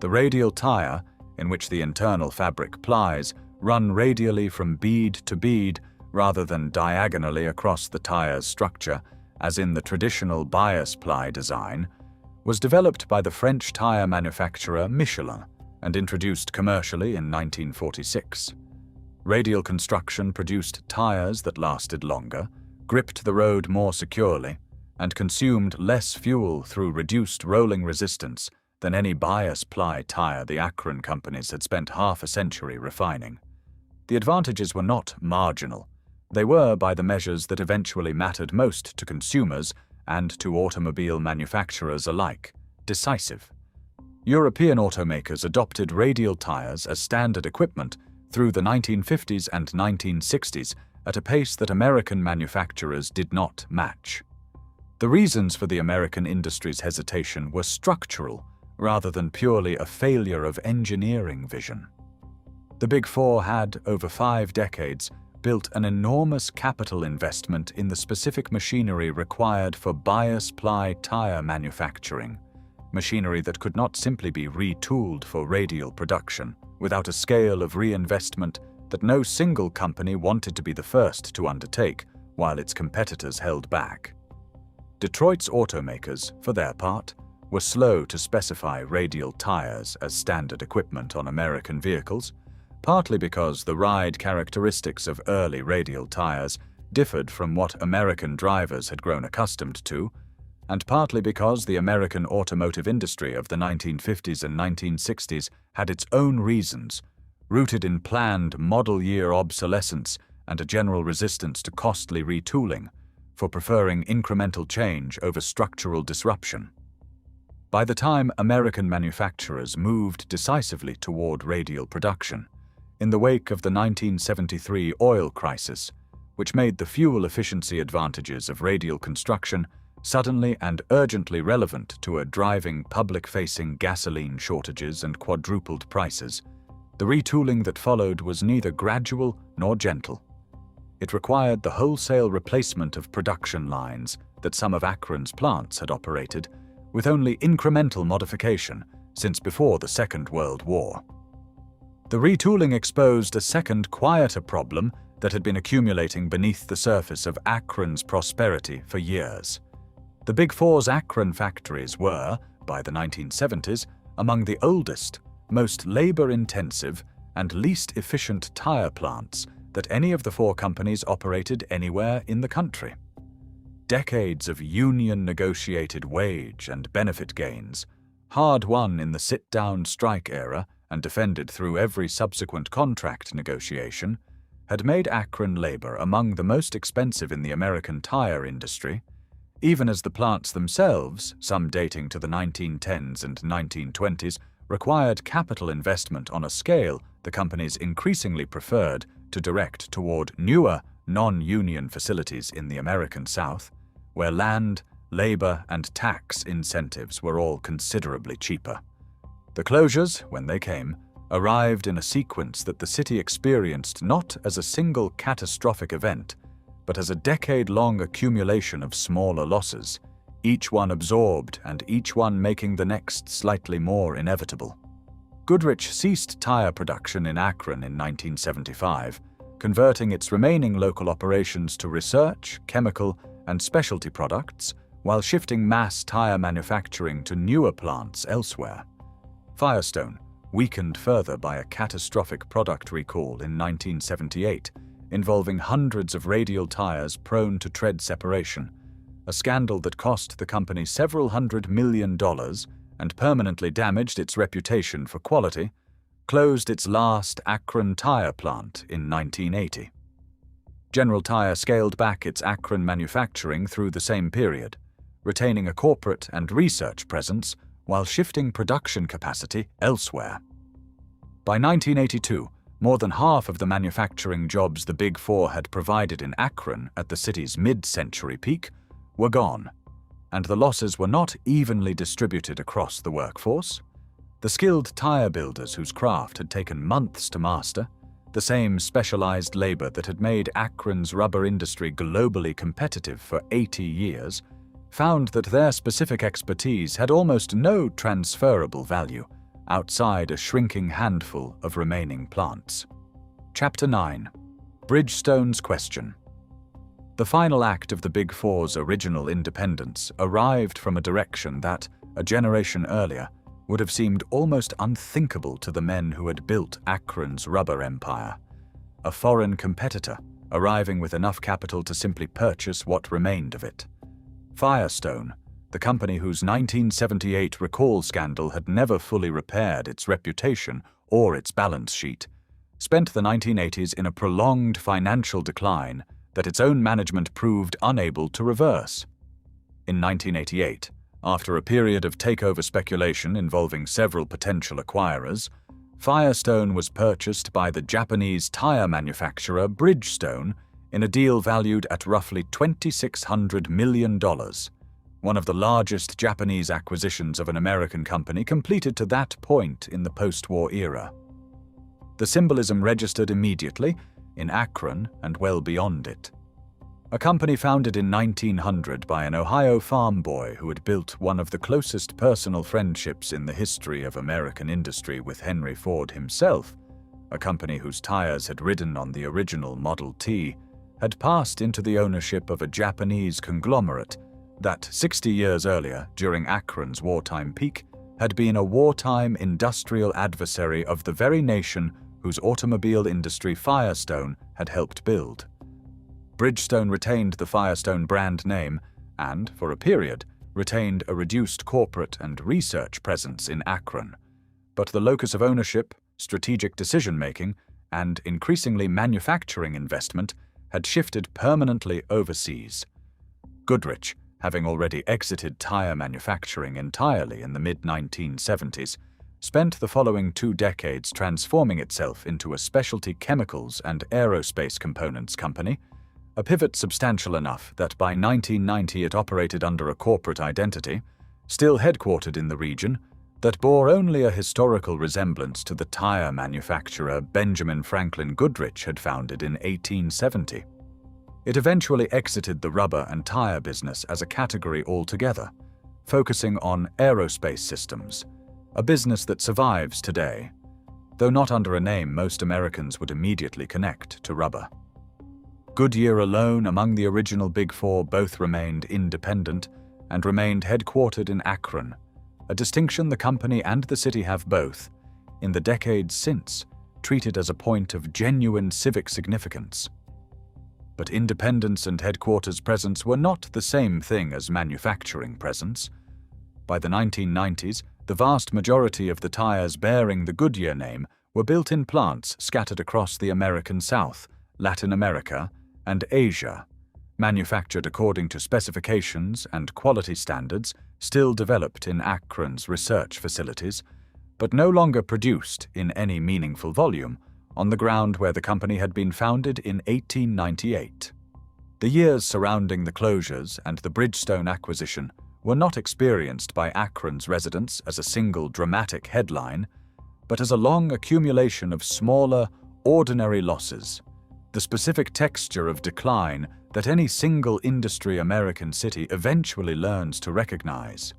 The radial tire, in which the internal fabric plies run radially from bead to bead rather than diagonally across the tire's structure, as in the traditional bias ply design, was developed by the French tire manufacturer Michelin and introduced commercially in 1946. Radial construction produced tires that lasted longer, gripped the road more securely, and consumed less fuel through reduced rolling resistance than any bias ply tire the Akron companies had spent half a century refining. The advantages were not marginal. They were, by the measures that eventually mattered most to consumers and to automobile manufacturers alike, decisive. European automakers adopted radial tires as standard equipment through the 1950s and 1960s at a pace that American manufacturers did not match. The reasons for the American industry's hesitation were structural rather than purely a failure of engineering vision. The Big Four had, over 5 decades, built an enormous capital investment in the specific machinery required for bias ply tire manufacturing, machinery that could not simply be retooled for radial production without a scale of reinvestment that no single company wanted to be the first to undertake while its competitors held back. Detroit's automakers, for their part, were slow to specify radial tires as standard equipment on American vehicles, partly because the ride characteristics of early radial tires differed from what American drivers had grown accustomed to, and partly because the American automotive industry of the 1950s and 1960s had its own reasons, rooted in planned model-year obsolescence and a general resistance to costly retooling, for preferring incremental change over structural disruption. By the time American manufacturers moved decisively toward radial production, in the wake of the 1973 oil crisis, which made the fuel efficiency advantages of radial construction suddenly and urgently relevant to a driving public-facing gasoline shortages and quadrupled prices, the retooling that followed was neither gradual nor gentle. It required the wholesale replacement of production lines that some of Akron's plants had operated, with only incremental modification since before the Second World War. The retooling exposed a second, quieter problem that had been accumulating beneath the surface of Akron's prosperity for years. The Big Four's Akron factories were, by the 1970s, among the oldest, most labor-intensive, and least efficient tire plants that any of the four companies operated anywhere in the country. Decades of union-negotiated wage and benefit gains, hard won in the sit-down strike era and defended through every subsequent contract negotiation, had made Akron labor among the most expensive in the American tire industry, even as the plants themselves, some dating to the 1910s and 1920s, required capital investment on a scale the companies increasingly preferred to direct toward newer, non-union facilities in the American South, where land, labor, and tax incentives were all considerably cheaper. The closures, when they came, arrived in a sequence that the city experienced not as a single catastrophic event, but as a decade-long accumulation of smaller losses, each one absorbed and each one making the next slightly more inevitable. Goodrich ceased tire production in Akron in 1975, converting its remaining local operations to research, chemical, and specialty products while shifting mass tire manufacturing to newer plants elsewhere. Firestone, weakened further by a catastrophic product recall in 1978, involving hundreds of Radial tires prone to tread separation, a scandal that cost the company several $100 million and permanently damaged its reputation for quality, closed its last Akron tire plant in 1980. General Tire scaled back its Akron manufacturing through the same period, retaining a corporate and research presence while shifting production capacity elsewhere. By 1982, more than half of the manufacturing jobs the Big Four had provided in Akron at the city's mid-century peak were gone, and the losses were not evenly distributed across the workforce. The skilled tire builders whose craft had taken months to master, the same specialized labor that had made Akron's rubber industry globally competitive for 80 years, found that their specific expertise had almost no transferable value outside a shrinking handful of remaining plants. Chapter 9. Bridgestone's Question. The final act of the Big Four's original independence arrived from a direction that, a generation earlier, would have seemed almost unthinkable to the men who had built Akron's rubber empire. A foreign competitor, arriving with enough capital to simply purchase what remained of it. Firestone, the company whose 1978 recall scandal had never fully repaired its reputation or its balance sheet, spent the 1980s in a prolonged financial decline that its own management proved unable to reverse. In 1988, after a period of takeover speculation involving several potential acquirers, Firestone was purchased by the Japanese tire manufacturer Bridgestone in a deal valued at roughly $2,600 million, one of the largest Japanese acquisitions of an American company completed to that point in the post-war era. The symbolism registered immediately in Akron and well beyond it. A company founded in 1900 by an Ohio farm boy who had built one of the closest personal friendships in the history of American industry with Henry Ford himself, a company whose tires had ridden on the original Model T, had passed into the ownership of a Japanese conglomerate that 60 years earlier, during Akron's wartime peak, had been a wartime industrial adversary of the very nation whose automobile industry Firestone had helped build. Bridgestone retained the Firestone brand name and, for a period, retained a reduced corporate and research presence in Akron. But the locus of ownership, strategic decision-making, and increasingly manufacturing investment had shifted permanently overseas. Goodrich, having already exited tire manufacturing entirely in the mid-1970s, spent the following 2 decades transforming itself into a specialty chemicals and aerospace components company, a pivot substantial enough that by 1990 it operated under a corporate identity, still headquartered in the region, that bore only a historical resemblance to the tire manufacturer Benjamin Franklin Goodrich had founded in 1870. It eventually exited the rubber and tire business as a category altogether, focusing on aerospace systems, a business that survives today, though not under a name most Americans would immediately connect to rubber. Goodyear alone among the original Big Four both remained independent and remained headquartered in Akron, a distinction the company and the city have both, in the decades since, treated as a point of genuine civic significance. But independence and headquarters presence were not the same thing as manufacturing presence. By the 1990s, the vast majority of the tires bearing the Goodyear name were built in plants scattered across the American South, Latin America, and Asia, manufactured according to specifications and quality standards still developed in Akron's research facilities, but no longer produced in any meaningful volume on the ground where the company had been founded in 1898. The years surrounding the closures and the Bridgestone acquisition were not experienced by Akron's residents as a single dramatic headline, but as a long accumulation of smaller, ordinary losses, the specific texture of decline that any single industry American city eventually learns to recognize.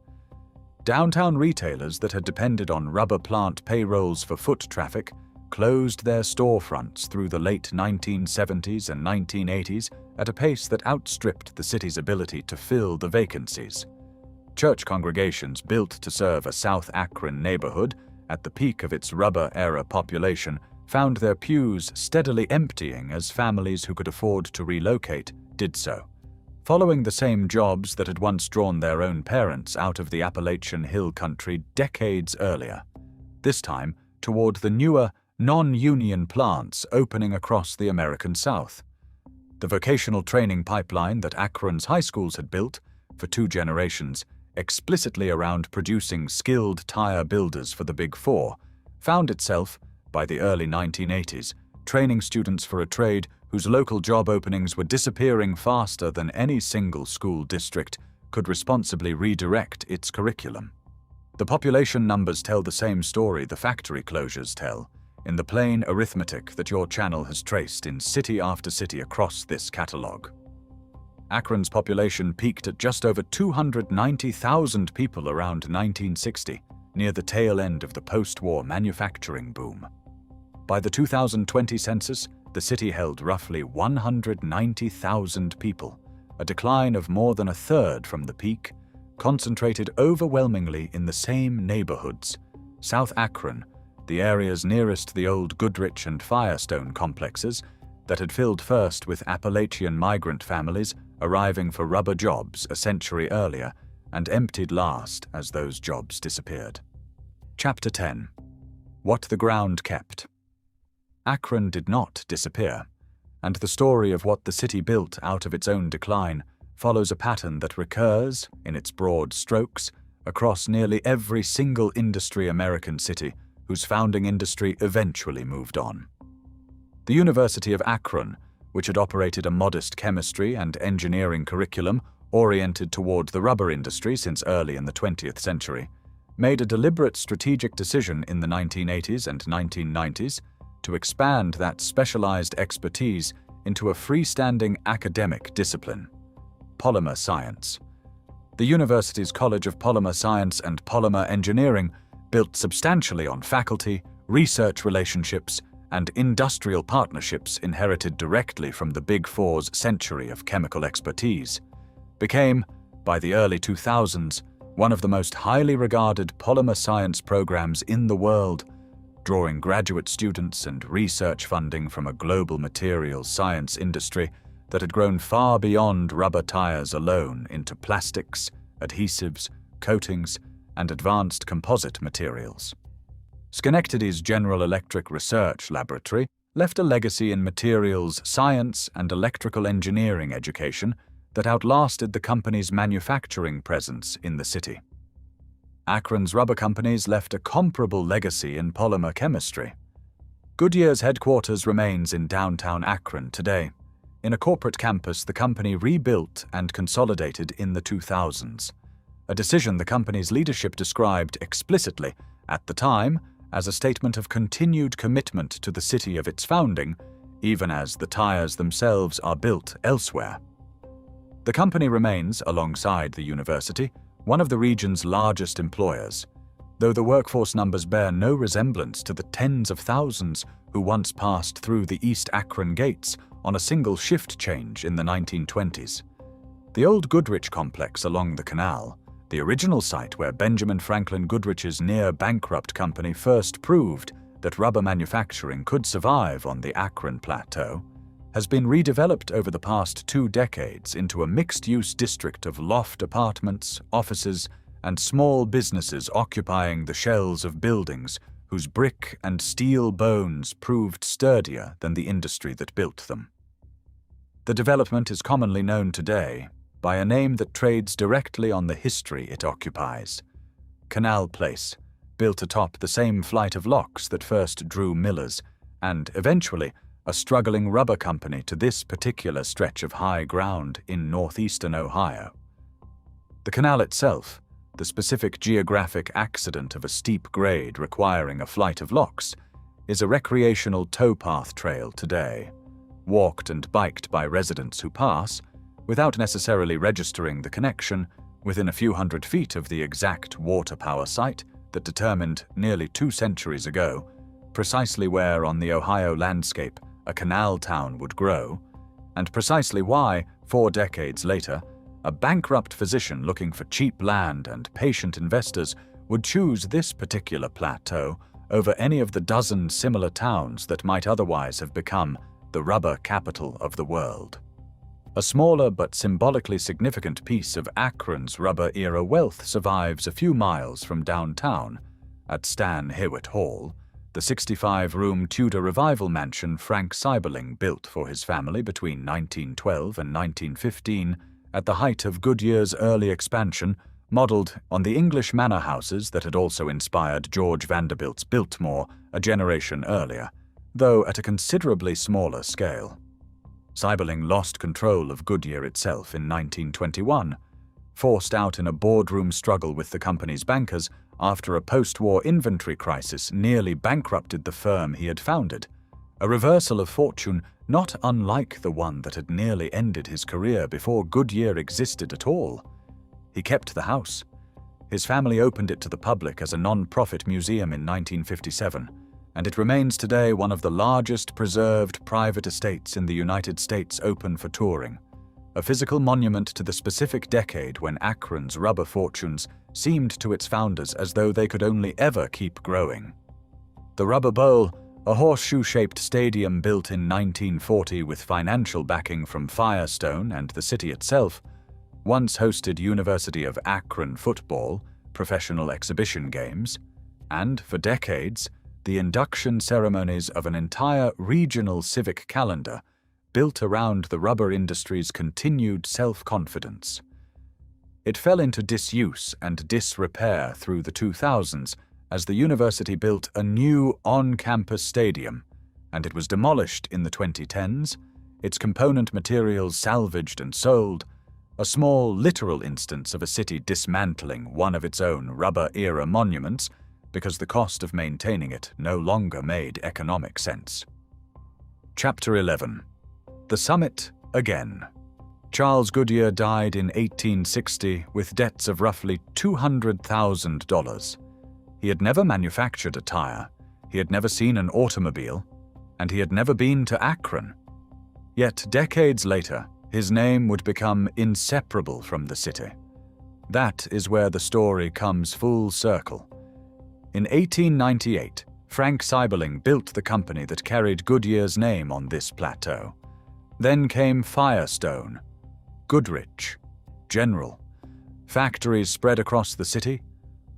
Downtown retailers that had depended on rubber plant payrolls for foot traffic closed their storefronts through the late 1970s and 1980s at a pace that outstripped the city's ability to fill the vacancies. Church congregations built to serve a South Akron neighborhood at the peak of its rubber-era population found their pews steadily emptying as families who could afford to relocate did so, following the same jobs that had once drawn their own parents out of the Appalachian hill country decades earlier, this time toward the newer, non-union plants opening across the American South. The vocational training pipeline that Akron's high schools had built for 2 generations, explicitly around producing skilled tire builders for the Big Four, found itself, by the early 1980s, training students for a trade whose local job openings were disappearing faster than any single school district could responsibly redirect its curriculum. The population numbers tell the same story the factory closures tell, in the plain arithmetic that your channel has traced in city after city across this catalogue. Akron's population peaked at just over 290,000 people around 1960, near the tail end of the post-war manufacturing boom. By the 2020 census, the city held roughly 190,000 people, a decline of more than a third from the peak, concentrated overwhelmingly in the same neighborhoods. South Akron, the areas nearest the old Goodrich and Firestone complexes, that had filled first with Appalachian migrant families arriving for rubber jobs a century earlier and emptied last as those jobs disappeared. Chapter 10. What the Ground Kept. Akron did not disappear, and the story of what the city built out of its own decline follows a pattern that recurs, in its broad strokes, across nearly every single industry American city whose founding industry eventually moved on. The University of Akron, which had operated a modest chemistry and engineering curriculum oriented toward the rubber industry since early in the 20th century, made a deliberate strategic decision in the 1980s and 1990s to expand that specialized expertise into a freestanding academic discipline: polymer science. The university's College of Polymer Science and Polymer Engineering built substantially on faculty, research relationships, and industrial partnerships inherited directly from the Big Four's century of chemical expertise, became, by the early 2000s, one of the most highly regarded polymer science programs in the world, drawing graduate students and research funding from a global materials science industry that had grown far beyond rubber tires alone into plastics, adhesives, coatings, and advanced composite materials. Schenectady's General Electric Research Laboratory left a legacy in materials science and electrical engineering education that outlasted the company's manufacturing presence in the city. Akron's rubber companies left a comparable legacy in polymer chemistry. Goodyear's headquarters remains in downtown Akron today. In a corporate campus the company rebuilt and consolidated in the 2000s, a decision the company's leadership described explicitly at the time as a statement of continued commitment to the city of its founding, even as the tires themselves are built elsewhere. The company remains, alongside the university, one of the region's largest employers, though the workforce numbers bear no resemblance to the tens of thousands who once passed through the East Akron gates on a single shift change in the 1920s. The old Goodrich complex along the canal, the original site where Benjamin Franklin Goodrich's near-bankrupt company first proved that rubber manufacturing could survive on the Akron Plateau, has been redeveloped over the past 2 decades into a mixed-use district of loft apartments, offices, and small businesses occupying the shells of buildings whose brick and steel bones proved sturdier than the industry that built them. The development is commonly known today by a name that trades directly on the history it occupies: Canal Place, built atop the same flight of locks that first drew millers, and eventually a struggling rubber company to this particular stretch of high ground in northeastern Ohio. The canal itself, the specific geographic accident of a steep grade requiring a flight of locks, is a recreational towpath trail today, walked and biked by residents who pass, without necessarily registering the connection, within a few hundred feet of the exact water power site that determined nearly 2 centuries ago precisely where on the Ohio landscape a canal town would grow, and precisely why, 4 decades later, a bankrupt physician looking for cheap land and patient investors would choose this particular plateau over any of the dozen similar towns that might otherwise have become the rubber capital of the world. A smaller but symbolically significant piece of Akron's rubber-era wealth survives a few miles from downtown, at Hywet Hall, the 65-room Tudor Revival mansion Frank Seiberling built for his family between 1912 and 1915 at the height of Goodyear's early expansion, modeled on the English manor houses that had also inspired George Vanderbilt's Biltmore a generation earlier, though at a considerably smaller scale. Seiberling lost control of Goodyear itself in 1921, forced out in a boardroom struggle with the company's bankers after a post-war inventory crisis nearly bankrupted the firm he had founded, a reversal of fortune not unlike the one that had nearly ended his career before Goodyear existed at all. He kept the house. His family opened it to the public as a non-profit museum in 1957, and it remains today one of the largest preserved private estates in the United States open for touring, a physical monument to the specific decade when Akron's rubber fortunes seemed to its founders as though they could only ever keep growing. The Rubber Bowl, a horseshoe-shaped stadium built in 1940 with financial backing from Firestone and the city itself, once hosted University of Akron football, professional exhibition games, and, for decades, the induction ceremonies of an entire regional civic calendar built around the rubber industry's continued self-confidence. It fell into disuse and disrepair through the 2000s as the university built a new on-campus stadium, and it was demolished in the 2010s, its component materials salvaged and sold, a small literal instance of a city dismantling one of its own rubber-era monuments because the cost of maintaining it no longer made economic sense. Chapter 11. The Summit Again. Charles Goodyear died in 1860 with debts of roughly $200,000. He had never manufactured a tire, he had never seen an automobile, and he had never been to Akron. Yet decades later, his name would become inseparable from the city. That is where the story comes full circle. In 1898, Frank Seiberling built the company that carried Goodyear's name on this plateau. Then came Firestone, Goodrich, General. Factories spread across the city.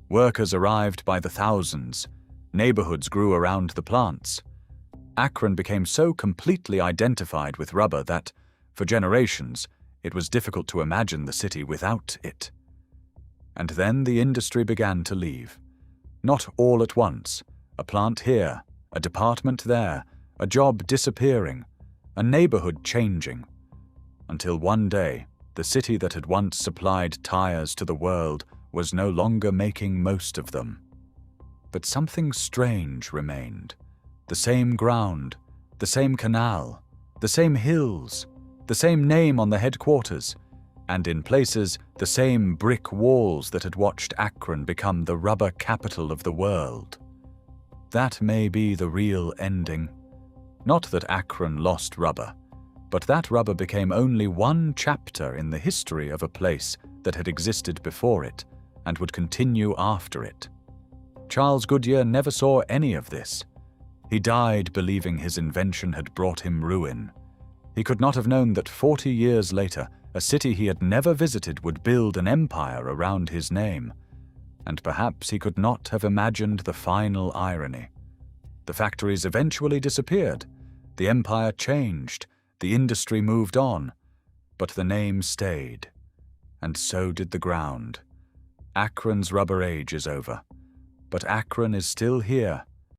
Workers arrived by the thousands. Neighborhoods grew around the plants. Akron became so completely identified with rubber that, for generations, it was difficult to imagine the city without it. And then the industry began to leave. Not all at once. A plant here, a department there, a job disappearing, a neighborhood changing. Until one day, the city that had once supplied tires to the world was no longer making most of them. But something strange remained. The same ground, the same canal, the same hills, the same name on the headquarters, and in places the same brick walls that had watched Akron become the rubber capital of the world. That may be the real ending. Not that Akron lost rubber, but that rubber became only one chapter in the history of a place that had existed before it and would continue after it. Charles Goodyear never saw any of this. He died believing his invention had brought him ruin. He could not have known that 40 years later, a city he had never visited would build an empire around his name. And perhaps he could not have imagined the final irony. The factories eventually disappeared. The empire changed. The industry moved on. But the name stayed. And so did the ground. Akron's rubber age is over. But Akron is still here,